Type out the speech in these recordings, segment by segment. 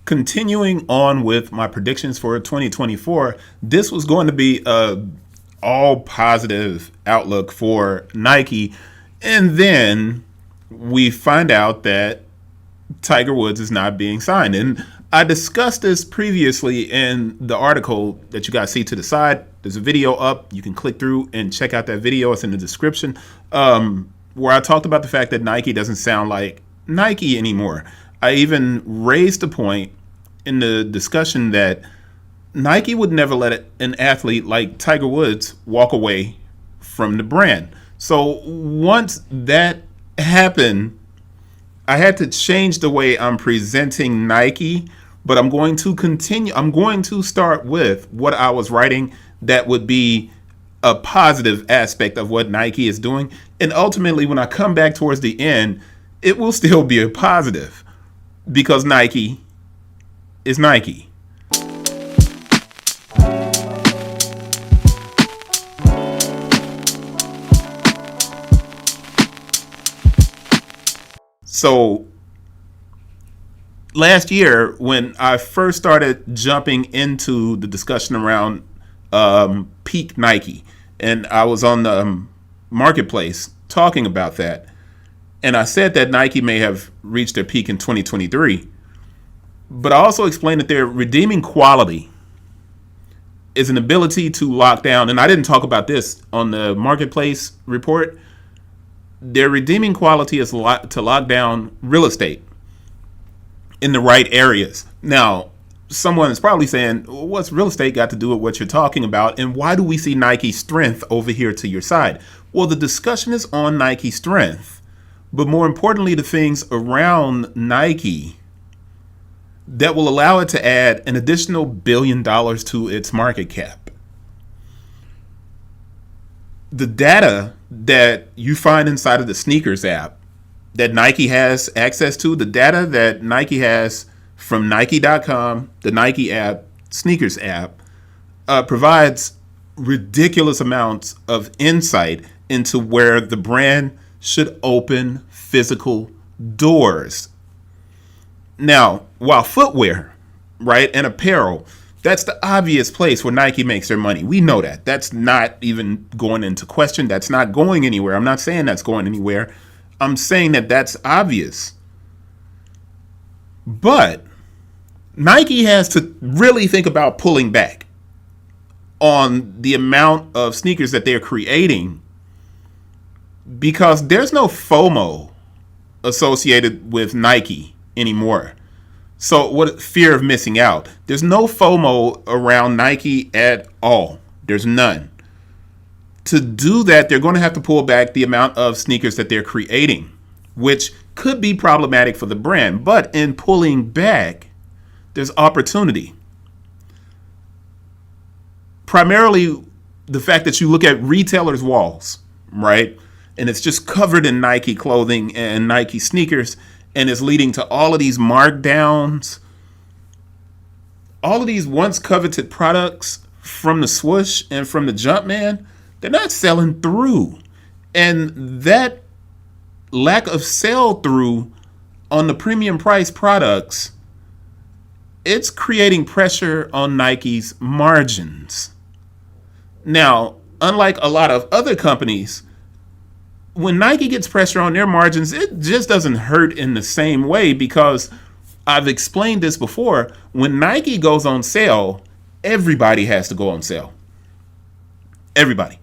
continuing on with my predictions for 2024, this was going to be a all positive outlook for Nike. And then we find out that Tiger Woods is not being signed. And I discussed this previously in the article that you guys see to the side. There's a video up. You can click through and check out that video. It's in the description, where I talked about the fact that Nike doesn't sound like Nike anymore. I even raised the point in the discussion that Nike would never let an athlete like Tiger Woods walk away from the brand. So once that happened, I had to change the way I'm presenting Nike, but I'm going to continue. I'm going to start with what I was writing that would be a positive aspect of what Nike is doing. And ultimately, when I come back towards the end, it will still be a positive because Nike is Nike. So last year, when I first started jumping into the discussion around peak Nike, and I was on the marketplace talking about that, and I said that Nike may have reached their peak in 2023, but I also explained that their redeeming quality is an ability to lock down, and I didn't talk about this on the marketplace report. Their redeeming quality is to lock down real estate in the right areas. Now, someone is probably saying, what's real estate got to do with what you're talking about? And why do we see Nike's strength over here to your side? Well, the discussion is on Nike's strength, but more importantly, the things around Nike that will allow it to add an additional $1 billion to its market cap. The data that you find inside of the sneakers app that Nike has access to, the data that Nike has from Nike.com, the Nike app, sneakers app, provides ridiculous amounts of insight into where the brand should open physical doors. Now, while footwear, right, and apparel, that's the obvious place where Nike makes their money. We know that. That's not even going into question. That's not going anywhere. I'm not saying that's going anywhere. I'm saying that that's obvious. But Nike has to really think about pulling back on the amount of sneakers that they're creating, because there's no FOMO associated with Nike anymore. So what fear of missing out? There's no FOMO around Nike at all. There's none. To do that, they're going to have to pull back the amount of sneakers that they're creating, which could be problematic for the brand. But in pulling back, there's opportunity. Primarily the fact that you look at retailers' walls, right? And it's just covered in Nike clothing and Nike sneakers, and it's leading to all of these markdowns, all of these once coveted products from the Swoosh and from the Jumpman, they're not selling through. And that lack of sell through on the premium price products, it's creating pressure on Nike's margins. Now, unlike a lot of other companies, when Nike gets pressure on their margins, it just doesn't hurt in the same way, because I've explained this before. When Nike goes on sale, everybody has to go on sale. Everybody.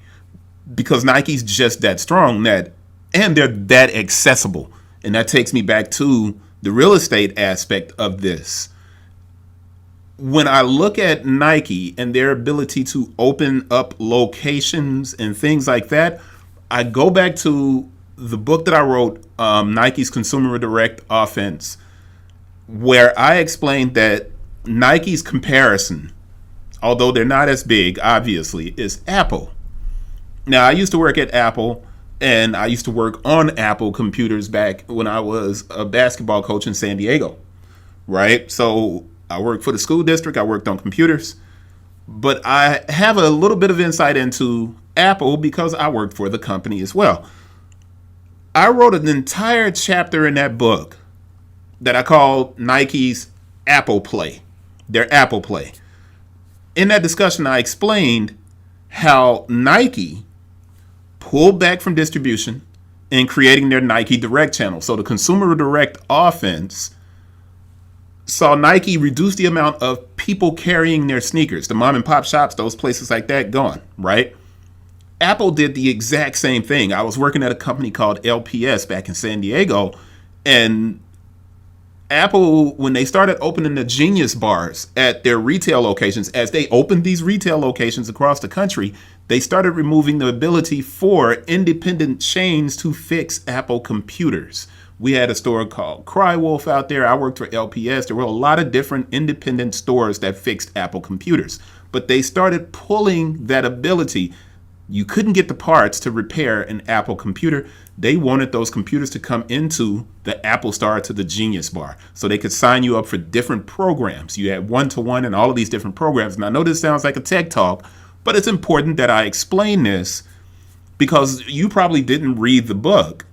Because Nike's just that strong, and they're that accessible. And that takes me back to the real estate aspect of this. When I look at Nike and their ability to open up locations and things like that, I go back to the book that I wrote, Nike's Consumer Direct Offense, where I explained that Nike's comparison, although they're not as big, obviously, is Apple. Now, I used to work at Apple, and I used to work on Apple computers back when I was a basketball coach in San Diego, right? So I worked for the school district. I worked on computers. But I have a little bit of insight into Apple because I worked for the company as well. I wrote an entire chapter in that book that I called Nike's Apple play. Their Apple play. In that discussion, I explained how Nike pulled back from distribution and creating their Nike Direct channel. So the consumer direct offense saw Nike reduce the amount of people carrying their sneakers. The mom and pop shops, those places like that, gone, right? Apple did the exact same thing. I was working at a company called LPS back in San Diego, and Apple, when they started opening the Genius bars at their retail locations, as they opened these retail locations across the country, they started removing the ability for independent chains to fix Apple computers. We had a store called Crywolf out there. I worked for LPS. There were a lot of different independent stores that fixed Apple computers, but they started pulling that ability. You couldn't get the parts to repair an Apple computer. They wanted those computers to come into the Apple Store, to the Genius Bar, so they could sign you up for different programs. You had one-to-one and all of these different programs. And I know this sounds like a tech talk, but it's important that I explain this because you probably didn't read the book.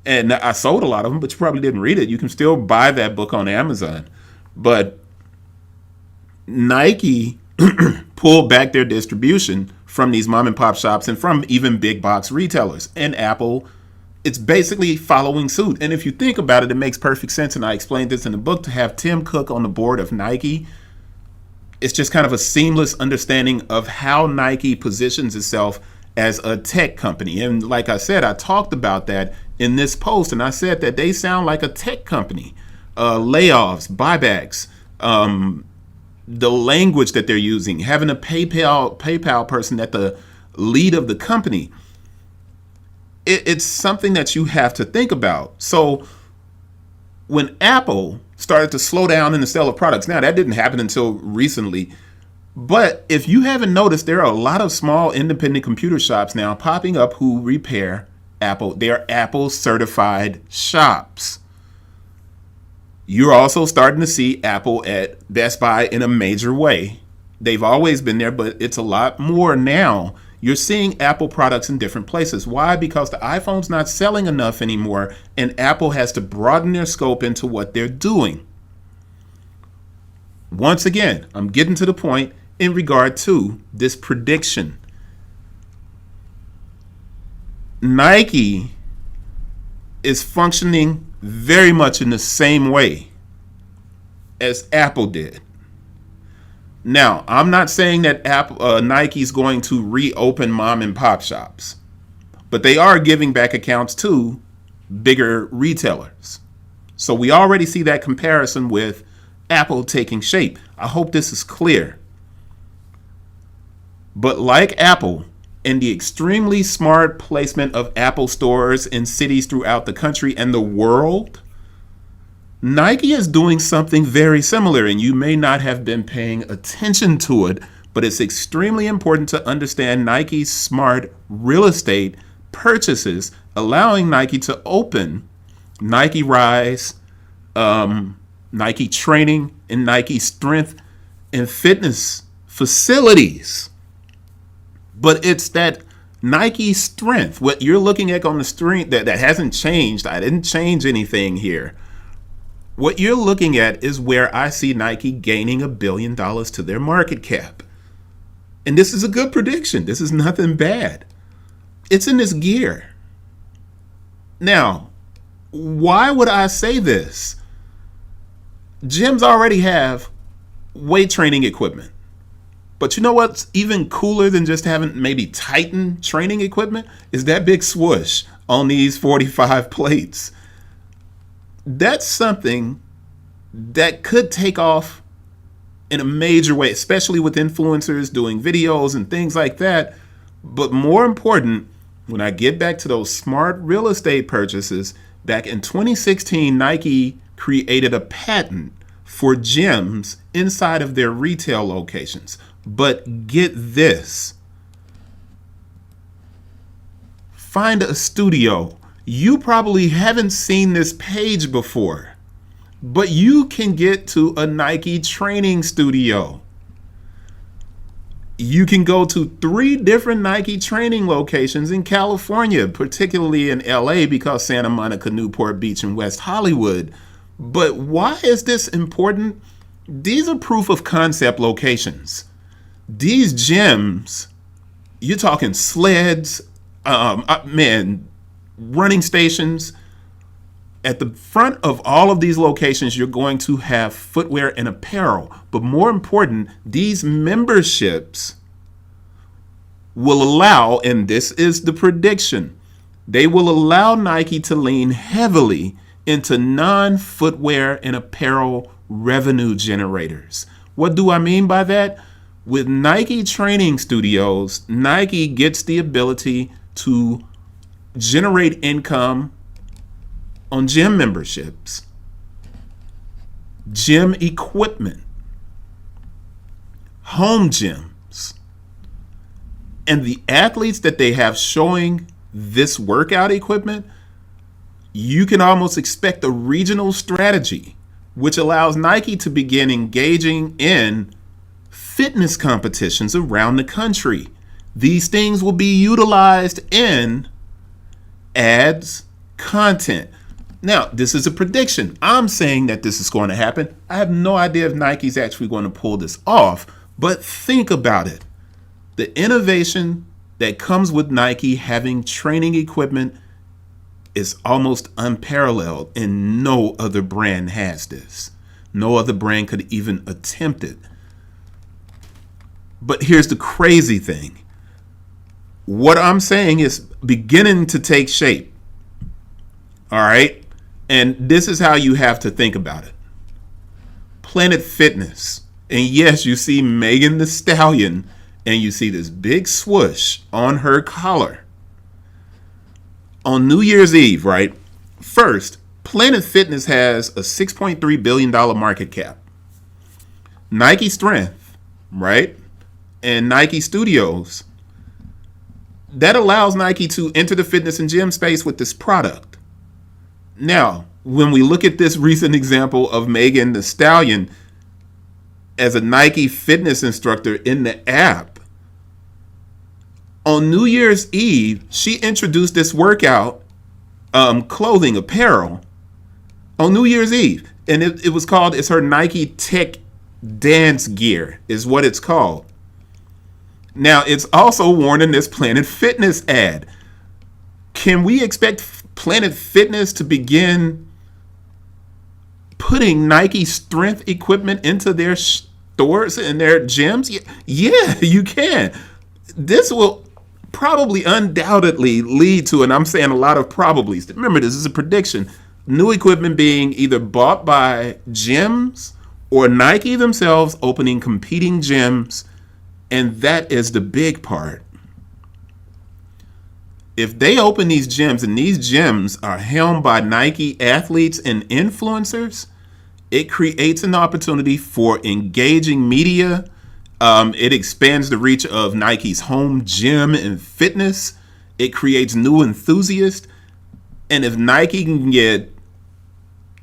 And I sold a lot of them, but you probably didn't read it. You can still buy that book on Amazon. But Nike pulled back their distribution from these mom and pop shops and from even big box retailers. And Apple, it's basically following suit. And if you think about it, it makes perfect sense. And I explained this in the book, to have Tim Cook on the board of Nike. It's just kind of a seamless understanding of how Nike positions itself as a tech company. And like I said, I talked about that in this post, and I said that they sound like a tech company. Layoffs, buybacks, the language that they're using, having a PayPal person at the lead of the company. It's something that you have to think about. So when Apple started to slow down in the sale of products, now that didn't happen until recently, but if you haven't noticed, there are a lot of small independent computer shops now popping up who repair Apple. They're Apple certified shops. You're also starting to see Apple at Best Buy in a major way. They've always been there, but it's a lot more now. You're seeing Apple products in different places. Why? Because the iPhone's not selling enough anymore, and Apple has to broaden their scope into what they're doing. Once again, I'm getting to the point in regard to this prediction. Nike is functioning very much in the same way as Apple did. Now, I'm not saying that Nike's going to reopen mom and pop shops, but they are giving back accounts to bigger retailers. So we already see that comparison with Apple taking shape. I hope this is clear. But like Apple, and the extremely smart placement of Apple stores in cities throughout the country and the world, Nike is doing something very similar, and you may not have been paying attention to it, but it's extremely important to understand Nike's smart real estate purchases, allowing Nike to open Nike Rise, Nike Training, and Nike Strength and Fitness facilities. But it's that Nike Strength, what you're looking at on the screen, that hasn't changed. I didn't change anything here. What you're looking at is where I see Nike gaining $1 billion to their market cap. And this is a good prediction. This is nothing bad. It's in this gear. Now, why would I say this? Gyms already have weight training equipment. But you know what's even cooler than just having maybe Titan training equipment is that big swoosh on these 45 plates. That's something that could take off in a major way, especially with influencers doing videos and things like that. But more important, when I get back to those smart real estate purchases, back in 2016, Nike created a patent for gyms inside of their retail locations. But get this. Find a studio. You probably haven't seen this page before, but you can get to a Nike training studio. You can go to 3 different Nike training locations in California, particularly in LA because Santa Monica, Newport Beach, and West Hollywood. But why is this important? These are proof of concept locations. These gyms, you're talking sleds, running stations. At the front of all of these locations, you're going to have footwear and apparel. But more important, these memberships will allow, and this is the prediction, they will allow Nike to lean heavily into non-footwear and apparel revenue generators. What do I mean by that? With Nike training studios, Nike gets the ability to generate income on gym memberships, gym equipment, home gyms, and the athletes that they have showing this workout equipment, you can almost expect a regional strategy, which allows Nike to begin engaging in fitness competitions around the country. These things will be utilized in ads, content. Now, this is a prediction. I'm saying that this is going to happen. I have no idea if Nike's actually going to pull this off, but think about it. The innovation that comes with Nike having training equipment is almost unparalleled, and no other brand has this. No other brand could even attempt it. But here's the crazy thing. What I'm saying is beginning to take shape. All right? And this is how you have to think about it. Planet Fitness. And yes, you see Megan the Stallion, and you see this big swoosh on her collar. On New Year's Eve, right? First, Planet Fitness has a $6.3 billion market cap. Nike Strength, right? And Nike Studios. That allows Nike to enter the fitness and gym space with this product. Now, when we look at this recent example of Megan the Stallion as a Nike fitness instructor in the app, on New Year's Eve, she introduced this workout clothing, apparel, on New Year's Eve. And it was called, it's her Nike Tech Dance Gear is what it's called. Now, it's also worn in this Planet Fitness ad. Can we expect Planet Fitness to begin putting Nike strength equipment into their stores and their gyms? Yeah, you can. This will probably undoubtedly lead to, and I'm saying a lot of probablys. Remember, this is a prediction. New equipment being either bought by gyms or Nike themselves opening competing gyms. And that is the big part. If they open these gyms and these gyms are helmed by Nike athletes and influencers, it creates an opportunity for engaging media. It expands the reach of Nike's home gym and fitness. It creates new enthusiasts. And if Nike can get,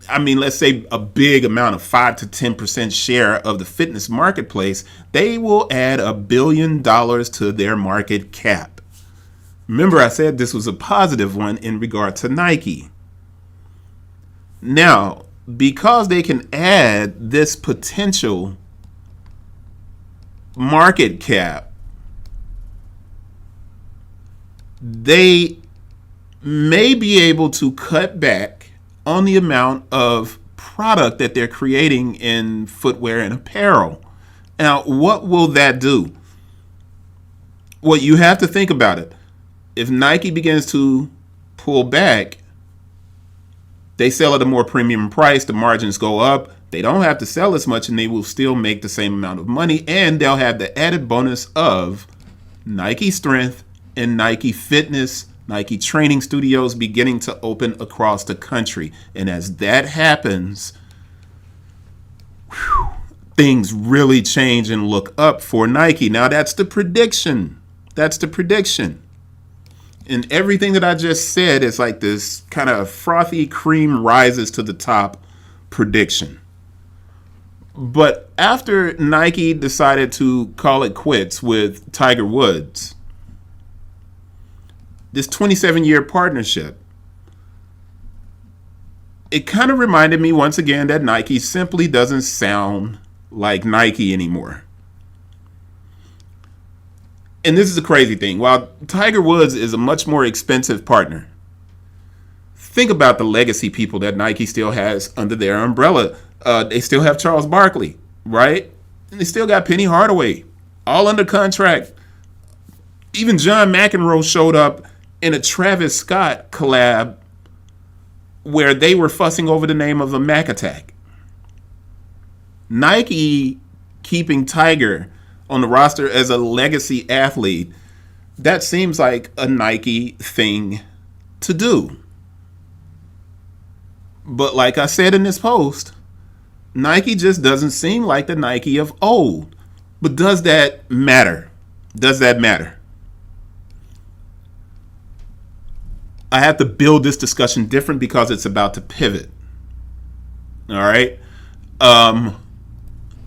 let's say a big amount of 5 to 10% share of the fitness marketplace, they will add $1 billion to their market cap. Remember, I said this was a positive one in regard to Nike. Now, because they can add this potential market cap, they may be able to cut back on the amount of product that they're creating in footwear and apparel. Now, what will that do? Well, you have to think about it. If Nike begins to pull back, they sell at a more premium price, the margins go up, they don't have to sell as much, and they will still make the same amount of money, and they'll have the added bonus of Nike Strength and Nike Fitness, Nike training studios beginning to open across the country. And as that happens, things really change and look up for Nike. Now, that's the prediction. That's the prediction. And everything that I just said is like this kind of frothy cream rises to the top prediction. But after Nike decided to call it quits with Tiger Woods, this 27-year partnership, it kind of reminded me once again that Nike simply doesn't sound like Nike anymore. And this is the crazy thing. While Tiger Woods is a much more expensive partner, think about the legacy people that Nike still has under their umbrella. They still have Charles Barkley, right? And they still got Penny Hardaway, all under contract. Even John McEnroe showed up in a Travis Scott collab where they were fussing over the name of a Mac Attack. Nike keeping Tiger on the roster as a legacy athlete, that seems like a Nike thing to do. But like I said in this post, Nike just doesn't seem like the Nike of old. But does that matter? Does that matter? I have to build this discussion different because it's about to pivot. All right?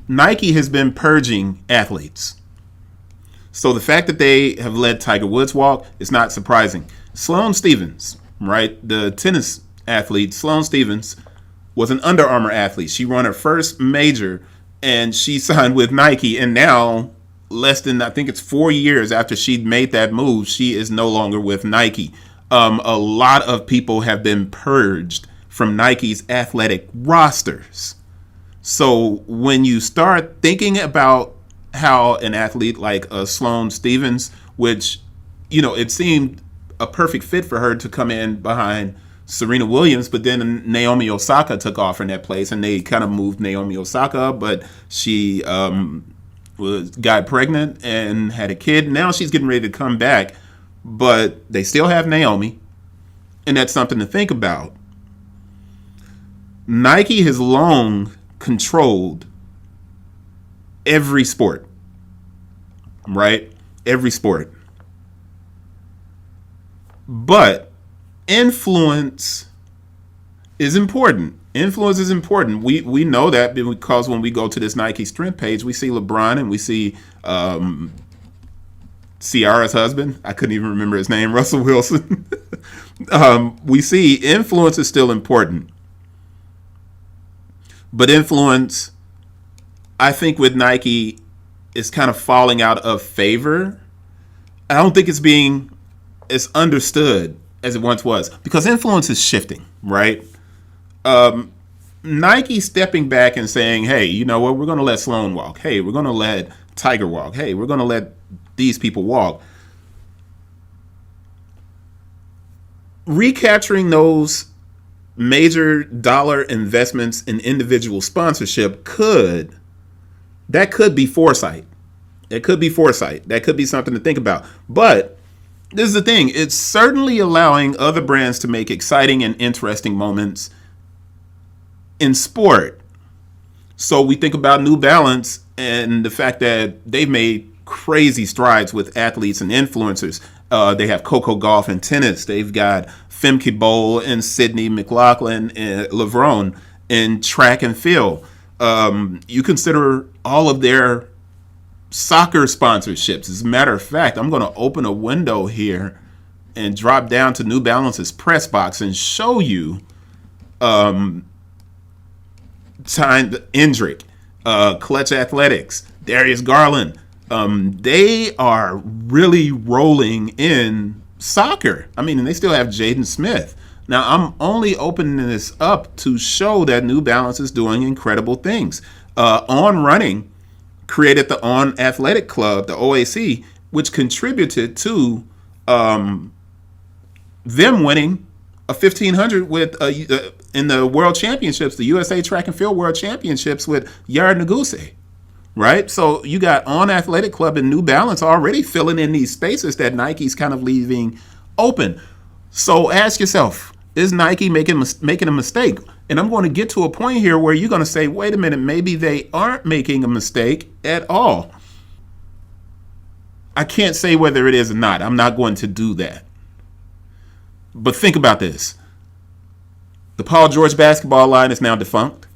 Nike has been purging athletes. So the fact that they have let Tiger Woods walk is not surprising. Sloane Stephens, right? The tennis athlete, Sloane Stephens, was an Under Armour athlete. She won her first major and she signed with Nike. And now, less than, I think it's 4 years after she'd made that move, she is no longer with Nike. A lot of people have been purged from Nike's athletic rosters. So when you start thinking about how an athlete like Sloane Stephens, which, you know, it seemed a perfect fit for her to come in behind Serena Williams, but then Naomi Osaka took off in that place and they kind of moved Naomi Osaka, but she got pregnant and had a kid. Now she's getting ready to come back, but they still have Naomi, and that's something to think about. Nike has long controlled every sport, right? Every sport. But influence is important. Influence is important. We know that because when we go to this Nike strength page, we see LeBron and we see Ciara's husband. I couldn't even remember his name, Russell Wilson. We see influence is still important. But influence, I think with Nike, is kind of falling out of favor. I don't think it's being as understood as it once was because influence is shifting, right? Nike stepping back and saying, hey, you know what? We're going to let Sloane walk. Hey, we're going to let Tiger walk. Hey, we're going to let these people walk. Recapturing those major dollar investments in individual sponsorship could be foresight. It could be foresight. That could be something to think about. But this is the thing. It's certainly allowing other brands to make exciting and interesting moments in sport. So we think about New Balance and the fact that they've made crazy strides with athletes and influencers. They have Coco Gauff in tennis. They've got Femke Bowl in Sydney, McLaughlin-Leverone in track and field. You consider all of their soccer sponsorships. As a matter of fact, I'm going to open a window here and drop down to New Balance's press box and show you Endrick, Clutch Athletics, Darius Garland. They are really rolling in soccer. I mean, and they still have Jaden Smith. Now, I'm only opening this up to show that New Balance is doing incredible things. On Running created the On Athletic Club, the OAC, which contributed to them winning a 1500 with in the World Championships, the USA Track and Field World Championships with Yared Nuguse. Right? So you got On Athletic Club and New Balance already filling in these spaces that Nike's kind of leaving open. So ask yourself, is Nike making a mistake? And I'm going to get to a point here where you're going to say, wait a minute, maybe they aren't making a mistake at all. I can't say whether it is or not. I'm not going to do that. But think about this. The Paul George basketball line is now defunct.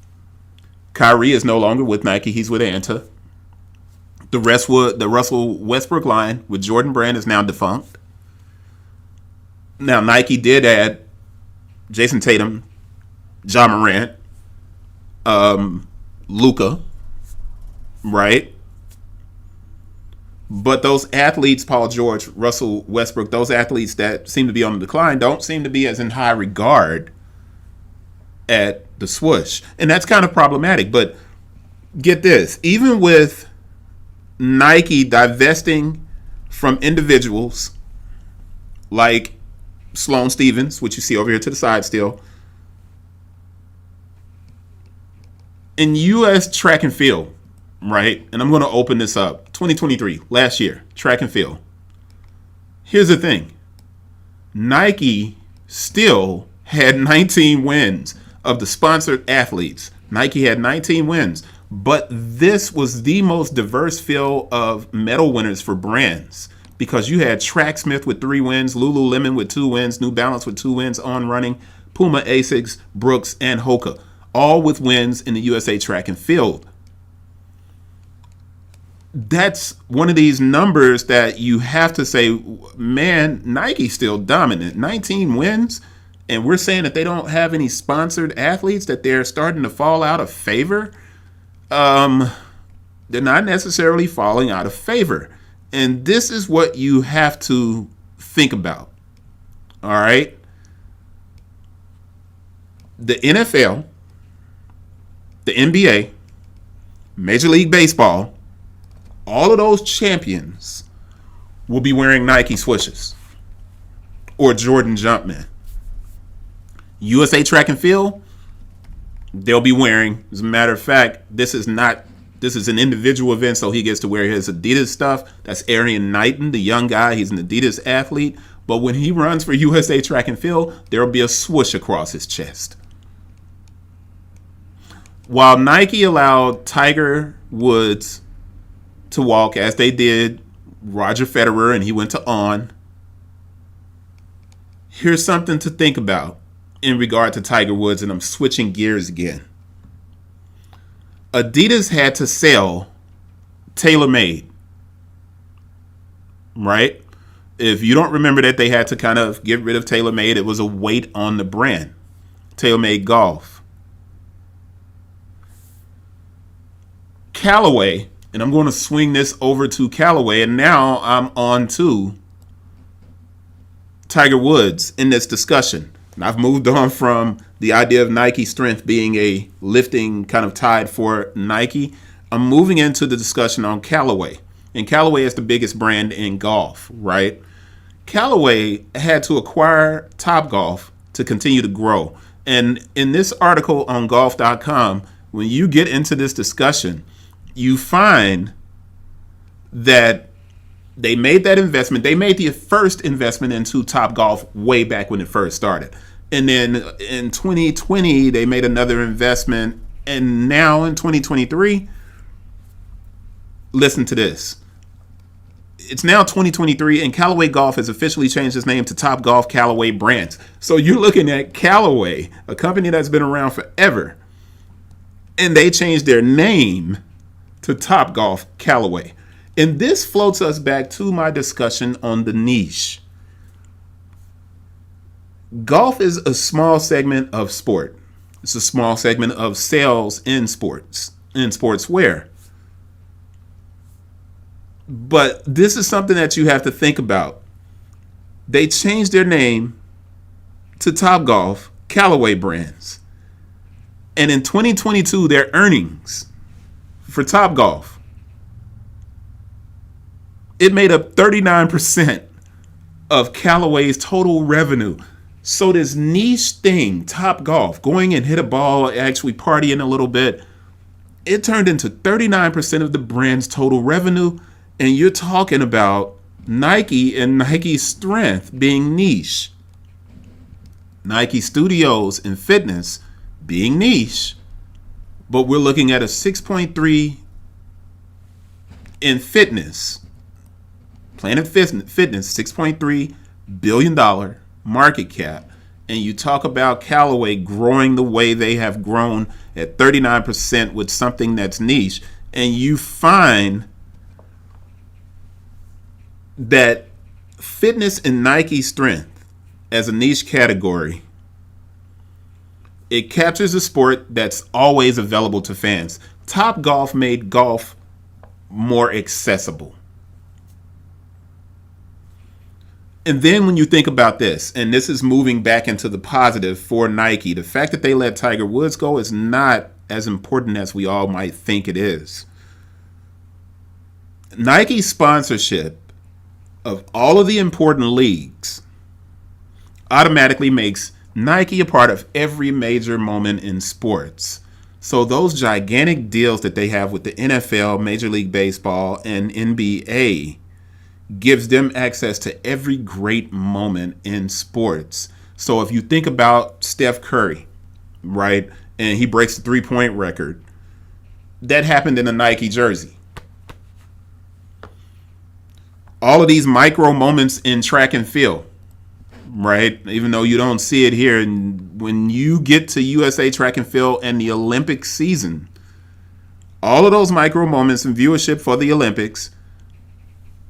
Kyrie is no longer with Nike. He's with Anta. The Russell Westbrook line with Jordan Brand is now defunct. Now, Nike did add Jason Tatum, John Morant, Luka, right? But those athletes, Paul George, Russell Westbrook, those athletes that seem to be on the decline don't seem to be as in high regard at the Swoosh. And that's kind of problematic. But get this, even with Nike divesting from individuals like Sloane Stephens, which you see over here to the side still, in U.S. track and field, right? And I'm going to open this up. 2023, last year, track and field. Here's the thing. Nike still had 19 wins of the sponsored athletes. Nike had 19 wins. But this was the most diverse field of medal winners for brands, because you had Tracksmith with 3 wins, Lululemon with 2 wins, New Balance with 2 wins on running, Puma, Asics, Brooks, and Hoka, all with wins in the USA track and field. That's one of these numbers that you have to say, man, Nike's still dominant. 19 wins, and we're saying that they don't have any sponsored athletes, that they're starting to fall out of favor. They're not necessarily falling out of favor. And this is what you have to think about. All right? The NFL, the NBA, Major League Baseball, all of those champions will be wearing Nike swooshes or Jordan Jumpman. USA Track and Field, they'll be wearing, as a matter of fact, this is an individual event, so he gets to wear his Adidas stuff. That's Arian Knighton, the young guy. He's an Adidas athlete. But when he runs for USA Track and Field, there'll be a swoosh across his chest. While Nike allowed Tiger Woods to walk, as they did Roger Federer, and he went to On, here's something to think about in regard to Tiger Woods, and I'm switching gears again. Adidas had to sell TaylorMade, right? If you don't remember that, they had to kind of get rid of TaylorMade. It was a weight on the brand. TaylorMade Golf. Callaway, and I'm going to swing this over to Callaway, and now I'm on to Tiger Woods in this discussion. And I've moved on from the idea of Nike strength being a lifting kind of tide for Nike. I'm moving into the discussion on Callaway. And Callaway is the biggest brand in golf, right? Callaway had to acquire Topgolf to continue to grow. And in this article on golf.com, when you get into this discussion, you find that they made that investment. They made the first investment into Topgolf way back when it first started. And then in 2020, they made another investment. And now in 2023, listen to this. It's now 2023, and Callaway Golf has officially changed its name to Topgolf Callaway Brands. So you're looking at Callaway, a company that's been around forever, and they changed their name to Topgolf Callaway. And this floats us back to my discussion on the niche. Golf is a small segment of sport. It's a small segment of sales in sports, in sportswear. But this is something that you have to think about. They changed their name to Topgolf Callaway Brands. And in 2022, their earnings for Topgolf, it made up 39% of Callaway's total revenue. So this niche thing, Topgolf, going and hit a ball, actually partying a little bit, it turned into 39% of the brand's total revenue. And you're talking about Nike and Nike's strength being niche. Nike Studios and fitness being niche. But we're looking at a 6.3 in fitness. Planet Fitness, $6.3 billion market cap. And you talk about Callaway growing the way they have grown at 39% with something that's niche. And you find that fitness and Nike strength as a niche category, it captures a sport that's always available to fans. Topgolf made golf more accessible. And then when you think about this, and this is moving back into the positive for Nike, the fact that they let Tiger Woods go is not as important as we all might think it is. Nike's sponsorship of all of the important leagues automatically makes Nike a part of every major moment in sports. So those gigantic deals that they have with the NFL, Major League Baseball, and NBA gives them access to every great moment in sports. So if you think about Steph Curry, right, and he breaks the three-point record, that happened in a Nike jersey. All of these micro moments in track and field, right, even though you don't see it here, and when you get to USA Track and Field and the Olympic season, all of those micro moments in viewership for the Olympics,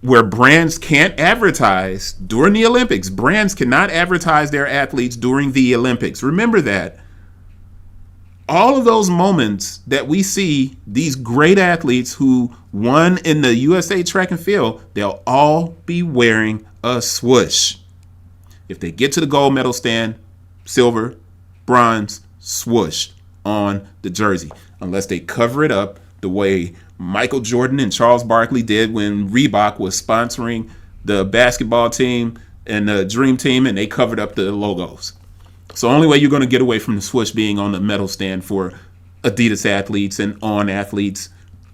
where brands can't advertise during the Olympics. Brands cannot advertise their athletes during the Olympics. Remember that. All of those moments that we see, these great athletes who won in the USA Track and Field, they'll all be wearing a swoosh. If they get to the gold medal stand, silver, bronze, swoosh on the jersey. Unless they cover it up the way Michael Jordan and Charles Barkley did when Reebok was sponsoring the basketball team and the Dream Team, and they covered up the logos. So the only way you're going to get away from the swoosh being on the medal stand for Adidas athletes and On athletes,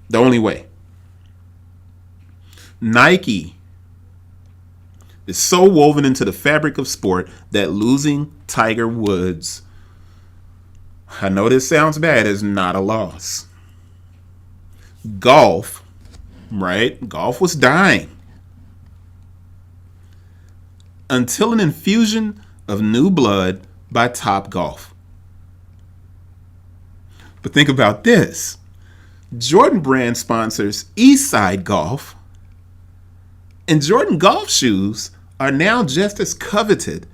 the only way. Nike is so woven into the fabric of sport that losing Tiger Woods, I know this sounds bad, is not a loss. Golf, right? Golf was dying until an infusion of new blood by Topgolf. But think about this. Jordan Brand sponsors Eastside Golf, and Jordan golf shoes are now just as coveted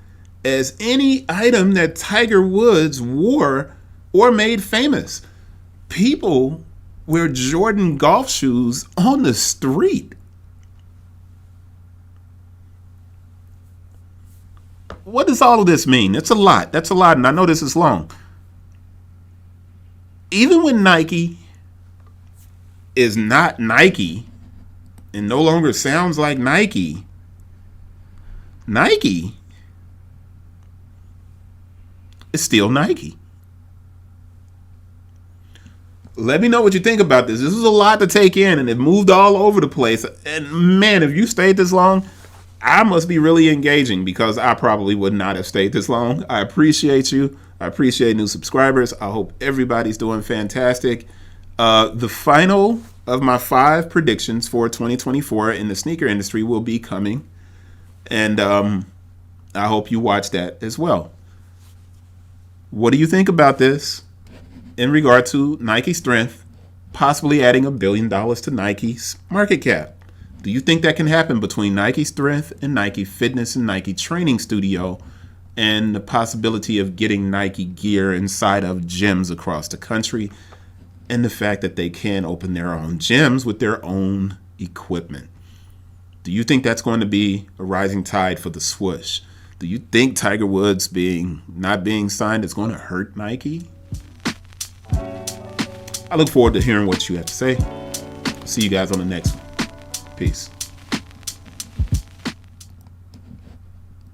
as any item that Tiger Woods wore or made famous. People wear Jordan golf shoes on the street. What does all of this mean? It's a lot. That's a lot, and I know this is long. Even when Nike is not Nike and no longer sounds like Nike, Nike is still Nike. Let me know what you think about this. This is a lot to take in, and it moved all over the place. And man, if you stayed this long, I must be really engaging, because I probably would not have stayed this long. I appreciate you. I appreciate new subscribers. I hope everybody's doing fantastic. The final of my 5 predictions for 2024 in the sneaker industry will be coming, and I hope you watch that as well. What do you think about this in regard to Nike strength, possibly adding $1 billion to Nike's market cap? Do you think that can happen between Nike Strength and Nike Fitness and Nike Training Studio, and the possibility of getting Nike gear inside of gyms across the country, and the fact that they can open their own gyms with their own equipment? Do you think that's going to be a rising tide for the swoosh? Do you think Tiger Woods not being signed is going to hurt Nike? I look forward to hearing what you have to say. See you guys on the next one. Peace.